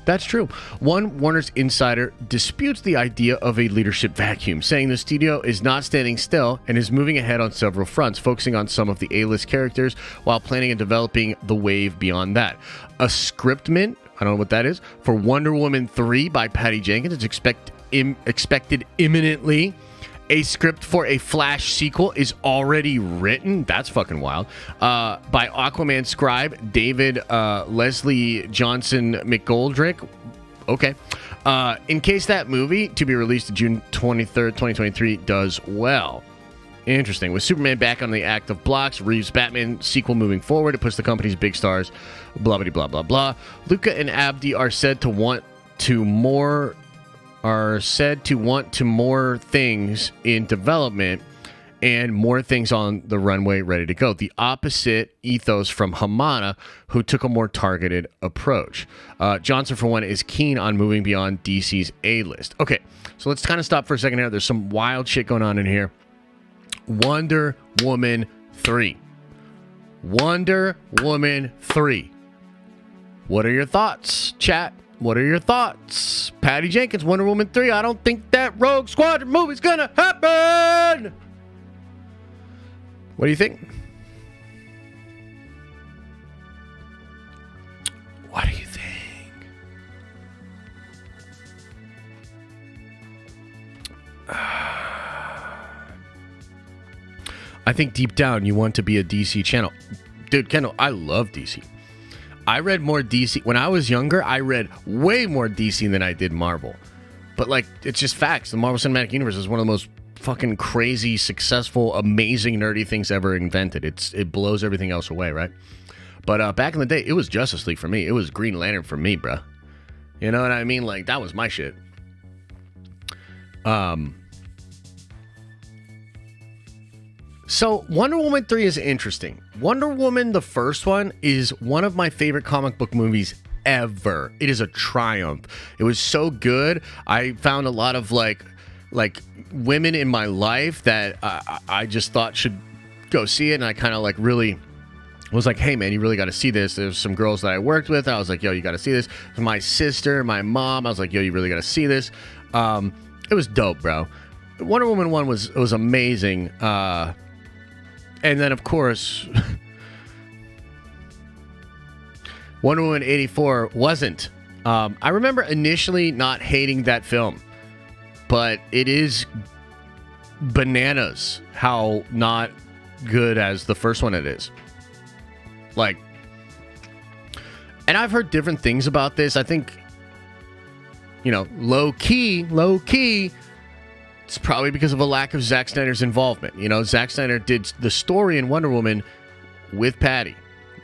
That's true. One Warner's insider disputes the idea of a leadership vacuum, saying the studio is not standing still and is moving ahead on several fronts, focusing on some of the A-list characters while planning and developing the wave beyond that. A scriptment, I don't know what that is, for Wonder Woman 3 by Patty Jenkins is expected imminently. A script for a Flash sequel is already written. That's fucking wild. By Aquaman scribe David Leslie Johnson McGoldrick. Okay. In case that movie, to be released June 23rd, 2023, does well. Interesting. With Superman back on the active blocks, Reeves' Batman sequel moving forward, it puts the company's big stars, blah, blah, blah, blah, blah. Luca and Abdi are said to want more things in development and more things on the runway ready to go. The opposite ethos from Hamada, who took a more targeted approach. Johnson, for one, is keen on moving beyond DC's A-list. Okay, so let's kind of stop for a second here. There's some wild shit going on in here. Wonder Woman 3. Wonder Woman 3. What are your thoughts, chat? What are your thoughts? Patty Jenkins, Wonder Woman 3. I don't think that Rogue Squadron movie's gonna happen. What do you think? What do you think? I think deep down you want to be a DC channel. Dude, Kendall, I love DC. I read more DC. When I was younger, I read way more DC than I did Marvel. But, like, it's just facts. The Marvel Cinematic Universe is one of the most fucking crazy, successful, amazing, nerdy things ever invented. It blows everything else away, right? But back in the day, it was Justice League for me. It was Green Lantern for me, bro. You know what I mean? Like, that was my shit. So, Wonder Woman 3 is interesting. Wonder Woman, the first one, is one of my favorite comic book movies ever. It is a triumph. It was so good. I found a lot of, like women in my life that I just thought should go see it. And I kind of, like, really was like, hey, man, you really got to see this. There's some girls that I worked with. I was like, yo, you got to see this. My sister, my mom, I was like, yo, you really got to see this. It was dope, bro. Wonder Woman 1 was amazing. And then, of course, Wonder Woman 84 wasn't. I remember initially not hating that film, but it is bananas how not good as the first one it is. Like, and I've heard different things about this. I think, you know, low key, it's probably because of a lack of Zack Snyder's involvement. You know, Zack Snyder did the story in Wonder Woman with Patty,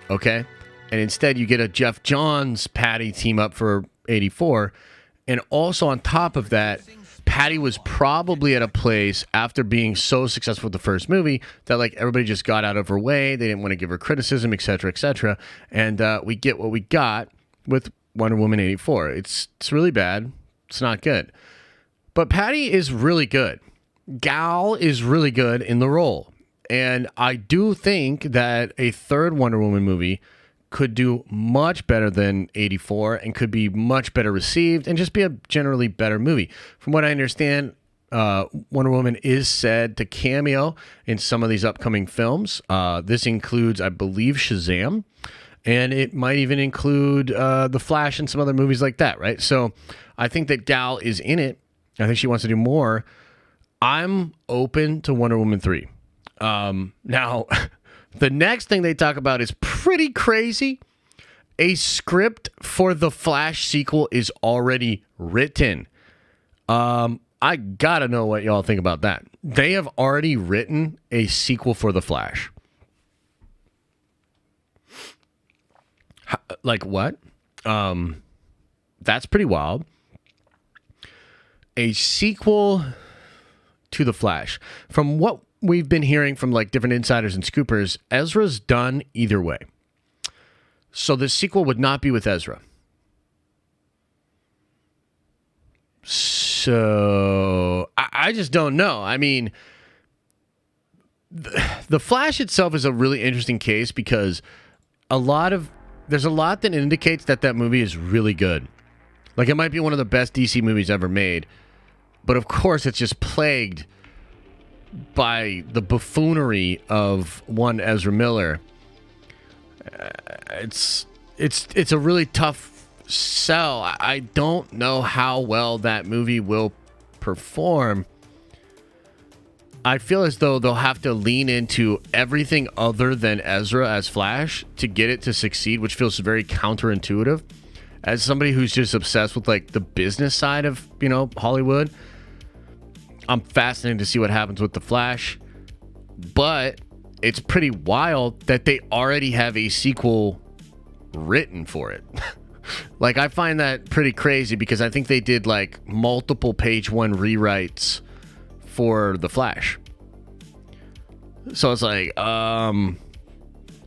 okay? And instead you get a Jeff Johns Patty team up for 84. And also on top of that, Patty was probably at a place after being so successful with the first movie that, like, everybody just got out of her way. They didn't want to give her criticism, etc., etc. And we get what we got with Wonder Woman 84. It's really bad. It's not good. But Patty is really good. Gal is really good in the role. And I do think that a third Wonder Woman movie could do much better than 84 and could be much better received and just be a generally better movie. From what I understand, Wonder Woman is said to cameo in some of these upcoming films. This includes, I believe, Shazam. And it might even include The Flash and some other movies like that, right? So I think that Gal is in it. I think she wants to do more. I'm open to Wonder Woman 3. Now, the next thing they talk about is pretty crazy. A script for the Flash sequel is already written. I gotta know what y'all think about that. They have already written a sequel for the Flash. Like what? That's pretty wild. A sequel to The Flash. From what we've been hearing from, like, different insiders and scoopers, Ezra's done either way. So the sequel would not be with Ezra. So I just don't know. I mean, the Flash itself is a really interesting case because there's a lot that indicates that movie is really good. Like, it might be one of the best DC movies ever made, but of course it's just plagued by the buffoonery of one Ezra Miller. It's a really tough sell. I don't know how well that movie will perform. I feel as though they'll have to lean into everything other than Ezra as Flash to get it to succeed, which feels very counterintuitive. As somebody who's just obsessed with like the business side of, Hollywood, I'm fascinated to see what happens with the Flash. But it's pretty wild that they already have a sequel written for it. Like, I find that pretty crazy because I think they did like multiple page one rewrites for the Flash. So it's like, yeah,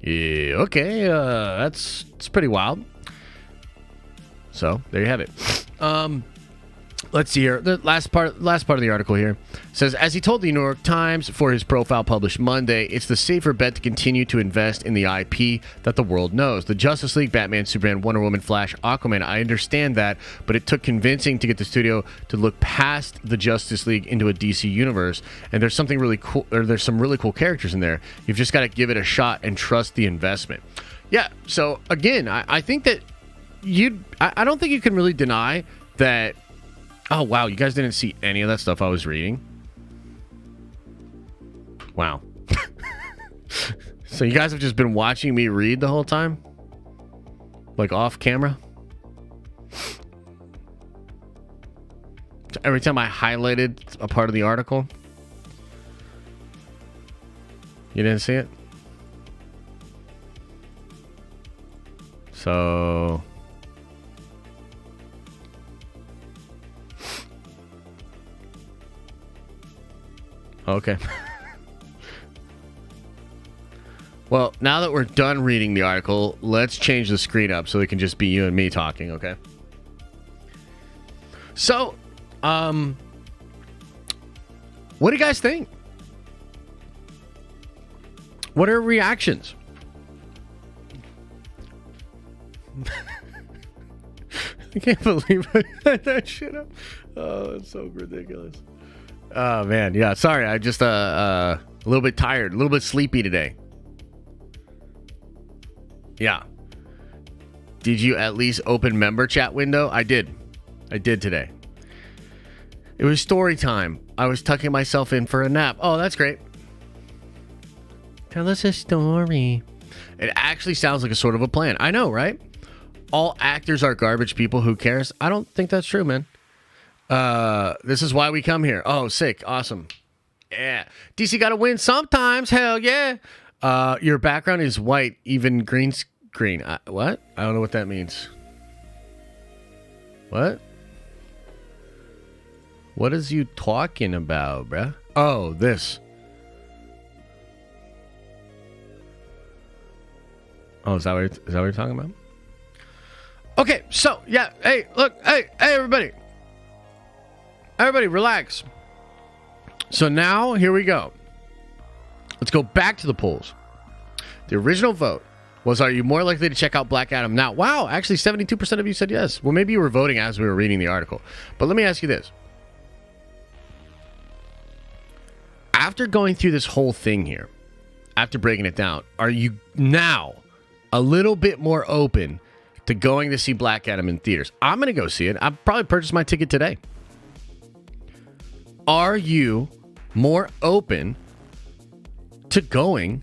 okay, it's pretty wild. So there you have it. Let's see here. The last part of the article here says, as he told the New York Times for his profile published Monday, it's the safer bet to continue to invest in the IP that the world knows. The Justice League, Batman, Superman, Wonder Woman, Flash, Aquaman. I understand that, but it took convincing to get the studio to look past the Justice League into a DC universe. And there's something really cool, or there's some really cool characters in there. You've just got to give it a shot and trust the investment. Yeah. So again, I think that I don't think you can really deny that. Oh, wow. You guys didn't see any of that stuff I was reading? Wow. So you guys have just been watching me read the whole time? Like off camera? Every time I highlighted a part of the article? You didn't see it? So... Okay. Well, now that we're done reading the article, let's change the screen up so it can just be you and me talking, okay? So, what do you guys think? What are reactions? I can't believe I had that shit up. Oh, it's so ridiculous. Oh, man. Yeah, sorry. I just a little bit tired, a little bit sleepy today. Yeah. Did you at least open member chat window? I did today. It was story time. I was tucking myself in for a nap. Oh, that's great. Tell us a story. It actually sounds like a sort of a plan. I know, right? All actors are garbage people. Who cares? I don't think that's true, man. This is why we come here. Oh, sick. Awesome. Yeah. DC got to win sometimes. Hell yeah. Your background is white, even green screen. What? I don't know what that means. What? What is you talking about, bruh? Oh, this. Oh, is that what you're talking about? Okay, so, yeah. Hey, look. Hey, everybody. Everybody, relax. So now, here we go. Let's go back to the polls. The original vote was, are you more likely to check out Black Adam now? Wow, actually 72% of you said yes. Well, maybe you were voting as we were reading the article. But let me ask you this. After going through this whole thing here, after breaking it down, are you now a little bit more open to going to see Black Adam in theaters? I'm going to go see it. I'll probably purchase my ticket today. Are you more open to going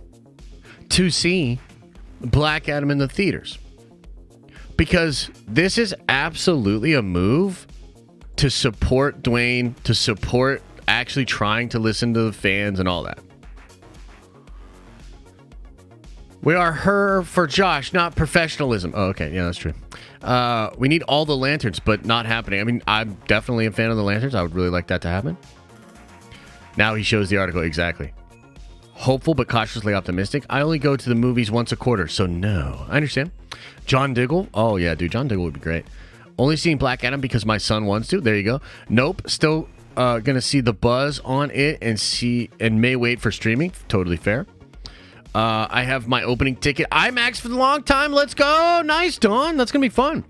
to see Black Adam in the theaters? Because this is absolutely a move to support Dwayne, to support actually trying to listen to the fans and all that. We are her for Josh, not professionalism. Oh, okay. Yeah, that's true. We need all the lanterns, but not happening. I mean, I'm definitely a fan of the lanterns. I would really like that to happen. Now he shows the article. Exactly. Hopeful but cautiously optimistic. I only go to the movies once a quarter, so no. I understand. John Diggle. Oh, yeah, dude. John Diggle would be great. Only seeing Black Adam because my son wants to. There you go. Nope. Still gonna see the buzz on it and may wait for streaming. Totally fair. I have my opening ticket IMAX for the long time. Let's go. Nice, Dawn. That's gonna be fun.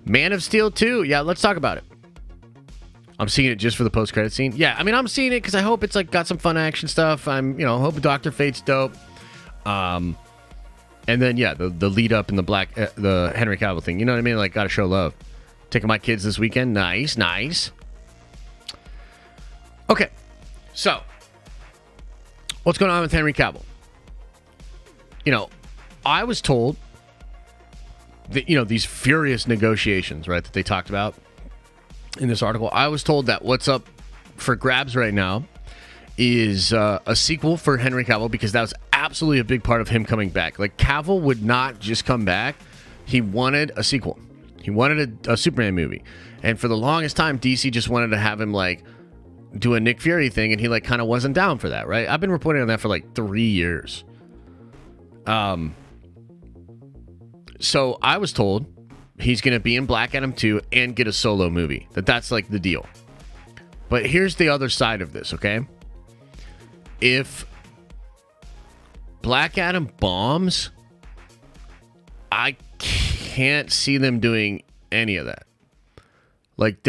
Man of Steel 2. Yeah, let's talk about it. I'm seeing it just for the post-credit scene. Yeah, I mean, I'm seeing it because I hope it's like got some fun action stuff. I'm, hope Dr. Fate's dope. And then yeah, the lead up in the Henry Cavill thing. You know what I mean? Like, gotta show love. Taking my kids this weekend. Nice. Okay, so what's going on with Henry Cavill? I was told that, these furious negotiations, right, that they talked about in this article. I was told that what's up for grabs right now is a sequel for Henry Cavill, because that was absolutely a big part of him coming back. Like, Cavill would not just come back. He wanted a sequel. He wanted a Superman movie. And for the longest time, DC just wanted to have him, like, do a Nick Fury thing, and he, like, kind of wasn't down for that, right? I've been reporting on that for, like, 3 years. So I was told he's going to be in Black Adam 2 and get a solo movie. That's like the deal. But here's the other side of this, okay? If Black Adam bombs, I can't see them doing any of that. Like,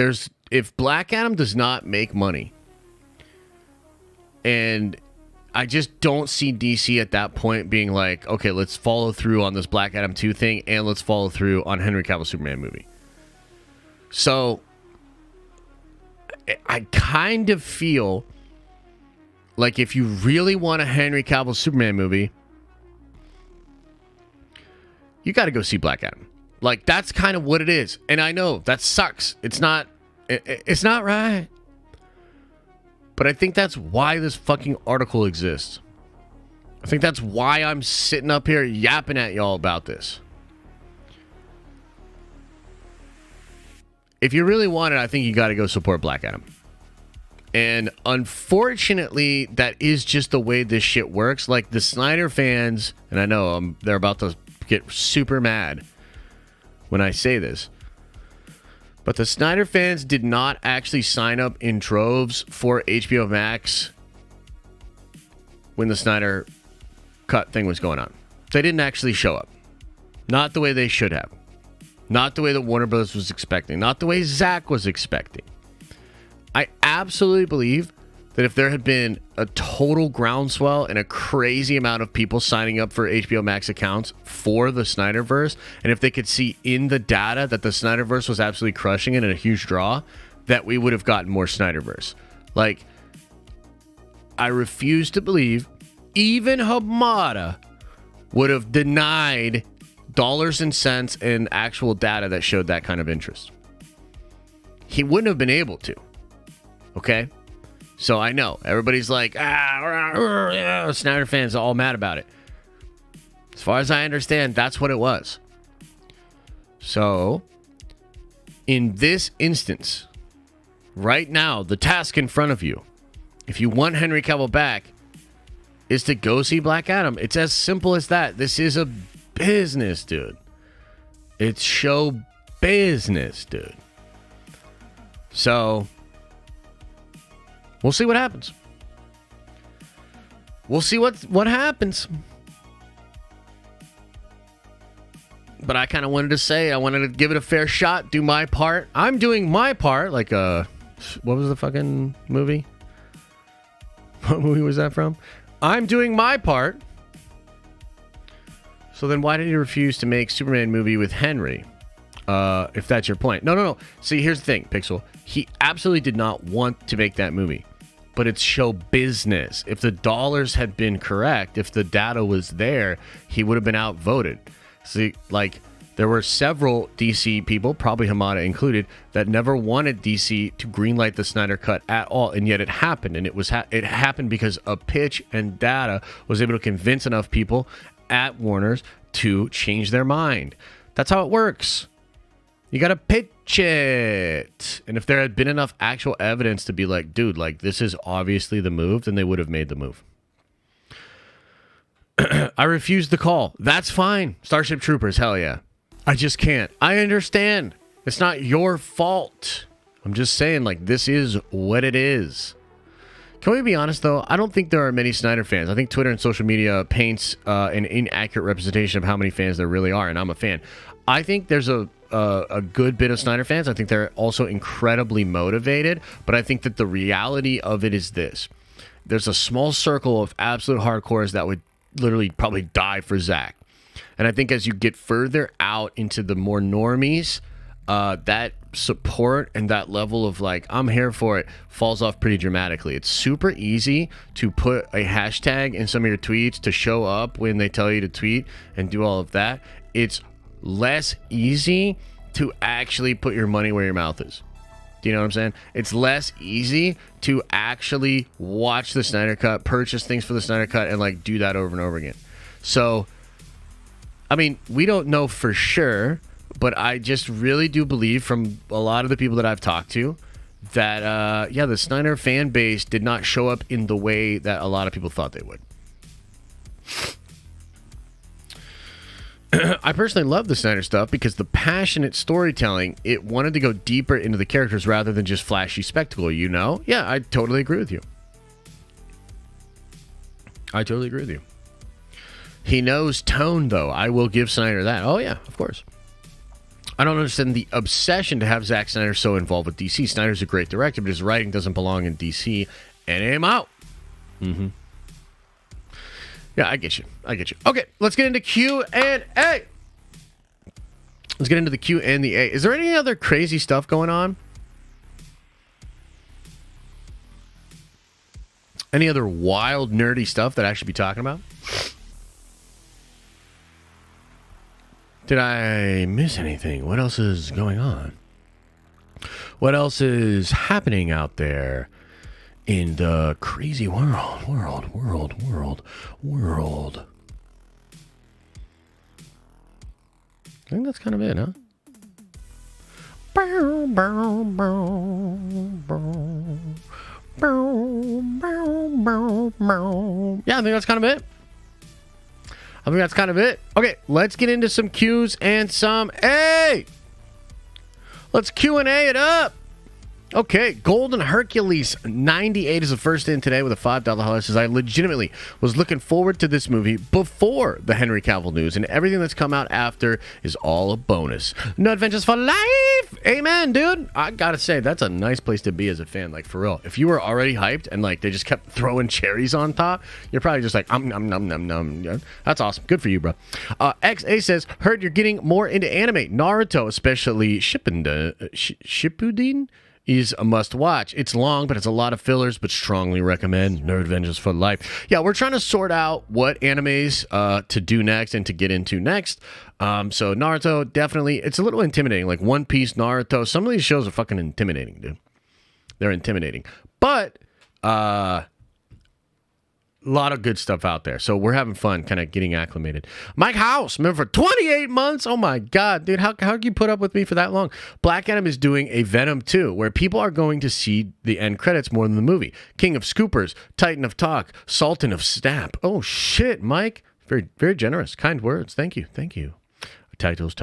if Black Adam does not make money, and I just don't see DC at that point being like, okay, let's follow through on this Black Adam 2 thing, and let's follow through on Henry Cavill Superman movie. So I kind of feel like if you really want a Henry Cavill Superman movie, you got to go see Black Adam. Like, that's kind of what it is. And I know that sucks. It's not right. But I think that's why this fucking article exists. I think that's why I'm sitting up here yapping at y'all about this. If you really want it, I think you got to go support Black Adam. And unfortunately, that is just the way this shit works. Like, the Snyder fans, and I know they're about to get super mad when I say this, but the Snyder fans did not actually sign up in droves for HBO Max when the Snyder Cut thing was going on. They didn't actually show up. Not the way they should have. Not the way that Warner Bros. Was expecting. Not the way Zack was expecting. I absolutely believe that if there had been a total groundswell and a crazy amount of people signing up for HBO Max accounts for the Snyderverse, and if they could see in the data that the Snyderverse was absolutely crushing it and a huge draw, that we would have gotten more Snyderverse. Like, I refuse to believe even Hamada would have denied dollars and cents and actual data that showed that kind of interest. He wouldn't have been able to. Okay? So I know everybody's like, Snyder fans are all mad about it. As far as I understand, that's what it was. So, in this instance, right now, the task in front of you, if you want Henry Cavill back, is to go see Black Adam. It's as simple as that. This is a business, dude. It's show business, dude. So, we'll see what happens. We'll see what happens. But I kind of wanted to say, I wanted to give it a fair shot, do my part. I'm doing my part, like what was the fucking movie? What movie was that from? I'm doing my part. So then why did he refuse to make Superman movie with Henry? If that's your point. No. See, here's the thing, Pixel. He absolutely did not want to make that movie. But it's show business. If the dollars had been correct, if the data was there, he would have been outvoted. See, like, there were several DC people, probably Hamada included, that never wanted DC to greenlight the Snyder Cut at all, and yet it happened. And it happened because a pitch and data was able to convince enough people at Warner's to change their mind. That's how it works. You got to pitch it. And if there had been enough actual evidence to be like, dude, like, this is obviously the move, then they would have made the move. I refused the call. That's fine. Starship Troopers, hell yeah. I just can't. I understand. It's not your fault. I'm just saying, like, this is what it is. Can we be honest, though? I don't think there are many Snyder fans. I think Twitter and social media paints an inaccurate representation of how many fans there really are, and I'm a fan. I think there's a good bit of Snyder fans. I think they're also incredibly motivated, but I think that the reality of it is this. There's a small circle of absolute hardcores that would literally probably die for Zack. And I think as you get further out into the more normies, that support and that level of like, I'm here for it, falls off pretty dramatically. It's super easy to put a hashtag in some of your tweets to show up when they tell you to tweet and do all of that. It's less easy to actually put your money where your mouth is. Do you know what I'm saying? It's less easy to actually watch the Snyder Cut, purchase things for the Snyder Cut, and like do that over and over again. So, I mean, we don't know for sure, but I just really do believe from a lot of the people that I've talked to that, yeah, the Snyder fan base did not show up in the way that a lot of people thought they would. I personally love the Snyder stuff because the passionate storytelling, it wanted to go deeper into the characters rather than just flashy spectacle, you know? Yeah, I totally agree with you. He knows tone, though. I will give Snyder that. Oh, yeah, of course. I don't understand the obsession to have Zack Snyder so involved with DC. Snyder's a great director, but his writing doesn't belong in DC, and I'm out. Mm-hmm. Yeah, I get you. Okay, let's get into Q&A. Let's get into the Q and the A. Is there any other crazy stuff going on? Any other wild, nerdy stuff that I should be talking about? Did I miss anything? What else is going on? What else is happening out there in the crazy world? I think that's kind of it, huh? Yeah, I think that's kind of it. Okay, let's get into some Q's and some A. Let's Q&A it up. Okay, Golden Hercules 98 is the first in today with a $5 holler. Says, I legitimately was looking forward to this movie before the Henry Cavill news, and everything that's come out after is all a bonus. No adventures for life! Amen, dude! I gotta say, that's a nice place to be as a fan, like, for real. If you were already hyped and, like, they just kept throwing cherries on top, you're probably just like, nom. That's awesome. Good for you, bro. XA says, heard you're getting more into anime. Naruto, especially Shippuden, is a must-watch. It's long, but it's a lot of fillers, but strongly recommend. Nerd Vengeance for life. Yeah, we're trying to sort out what animes to do next and to get into next. So Naruto, definitely, it's a little intimidating. Like One Piece, Naruto, some of these shows are fucking intimidating, dude. They're intimidating. But, a lot of good stuff out there. So we're having fun kind of getting acclimated. Mike House, remember, for 28 months? Oh my God, dude. How can you put up with me for that long? Black Adam is doing a Venom 2 where people are going to see the end credits more than the movie. King of Scoopers, Titan of Talk, Sultan of Snap. Oh shit, Mike. Very, very generous. Kind words. Thank you. Titles.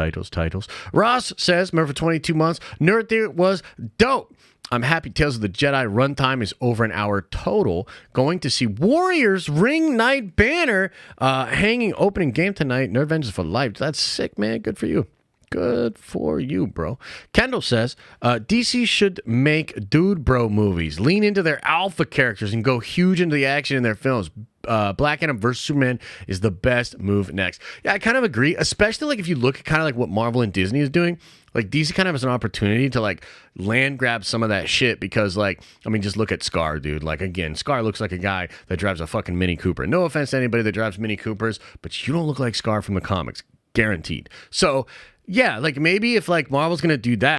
Ross says, remember, for 22 months, Nerd Theory was dope. I'm happy Tales of the Jedi runtime is over an hour total. Going to see Warriors Ring Night banner hanging opening game tonight. Nerd Vengeance for life. That's sick, man. Good for you. Good for you, bro. Kendall says, DC should make dude bro movies. Lean into their alpha characters and go huge into the action in their films. Black Adam vs. Superman is the best move next. Yeah, I kind of agree, especially like if you look at kind of like what Marvel and Disney is doing. Like DC kind of has an opportunity to like land grab some of that shit because like, I mean, just look at Scar, dude. Like again, Scar looks like a guy that drives a fucking Mini Cooper. No offense to anybody that drives Mini Coopers, but you don't look like Scar from the comics. Guaranteed. So yeah, like maybe if like Marvel's going to do that,